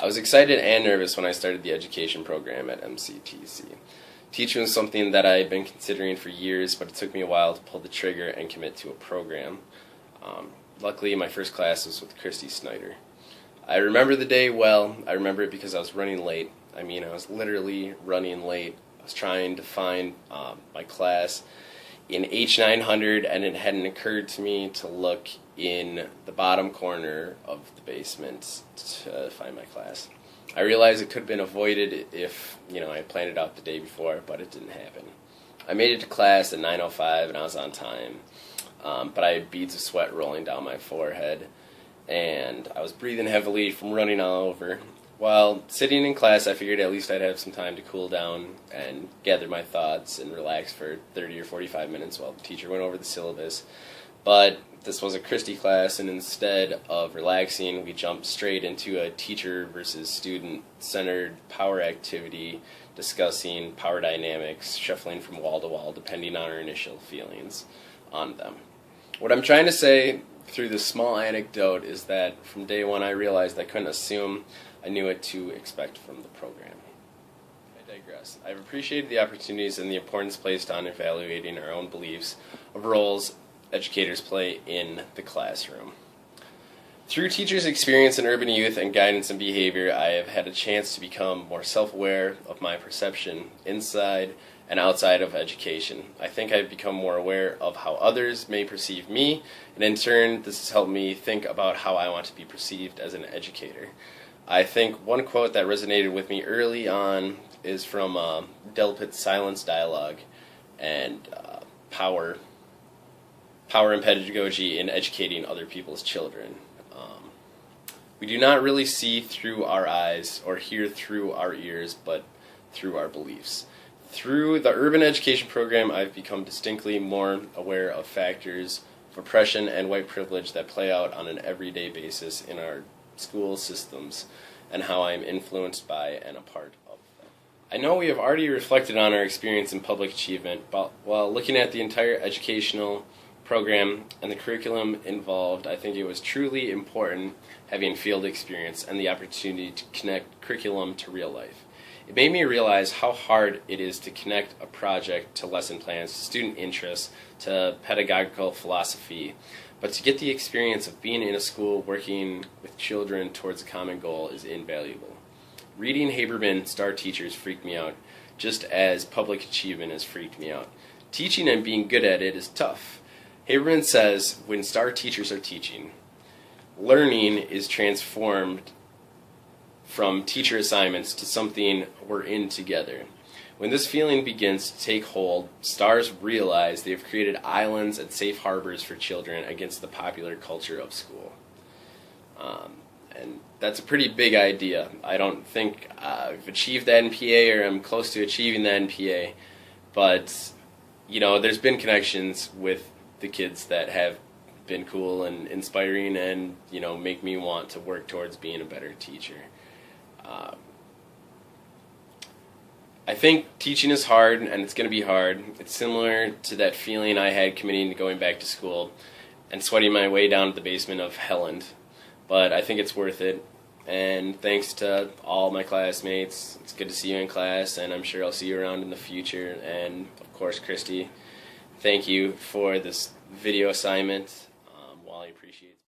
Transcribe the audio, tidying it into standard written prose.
I was excited and nervous when I started the education program at MCTC. Teaching was something that I had been considering for years, but it took me a while to pull the trigger and commit to a program. Luckily, my first class was with Christy Snyder. I remember the day well. I remember it because I was running late. I was literally running late. I was trying to find my class in H900, and it hadn't occurred to me to look in the bottom corner of the basement to find my class. I realized it could have been avoided if, I had planned it out the day before, but it didn't happen. I made it to class at 9:05 and I was on time, but I had beads of sweat rolling down my forehead, and I was breathing heavily from running all over. While sitting in class, I figured at least I'd have some time to cool down and gather my thoughts and relax for 30 or 45 minutes while the teacher went over the syllabus. But this was a Christy class, and instead of relaxing, we jumped straight into a teacher versus student-centered power activity discussing power dynamics, shuffling from wall to wall depending on our initial feelings on them. What I'm trying to say through this small anecdote is that from day one I realized I couldn't assume I knew what to expect from the program. I digress. I've appreciated the opportunities and the importance placed on evaluating our own beliefs of roles educators play in the classroom. Through teachers' experience in urban youth and guidance and behavior, I have had a chance to become more self-aware of my perception inside and outside of education. I think I've become more aware of how others may perceive me, and in turn, this has helped me think about how I want to be perceived as an educator. I think one quote that resonated with me early on is from Delpit's Silence Dialogue and Power and Pedagogy in Educating Other People's Children. We do not really see through our eyes or hear through our ears, but through our beliefs. Through the urban education program, I've become distinctly more aware of factors of oppression and white privilege that play out on an everyday basis in our school systems, and how I am influenced by and a part of them. I know we have already reflected on our experience in public achievement, but while looking at the entire educational program and the curriculum involved, I think it was truly important having field experience and the opportunity to connect curriculum to real life. It made me realize how hard it is to connect a project to lesson plans, to student interests, to pedagogical philosophy. But to get the experience of being in a school working with children towards a common goal is invaluable. Reading Haberman, Star Teachers freaked me out, just as public achievement has freaked me out. Teaching and being good at it is tough. Haberman says when star teachers are teaching, learning is transformed from teacher assignments to something we're in together. When this feeling begins to take hold, stars realize they have created islands and safe harbors for children against the popular culture of school. And that's a pretty big idea. I don't think I've achieved the NPA or I'm close to achieving the NPA, but there's been connections with the kids that have been cool and inspiring and make me want to work towards being a better teacher. I think teaching is hard, and it's going to be hard. It's similar to that feeling I had committing to going back to school and sweating my way down to the basement of Helland. But I think it's worth it, and thanks to all my classmates. It's good to see you in class, and I'm sure I'll see you around in the future. And, of course, Christy, thank you for this video assignment. Wally appreciates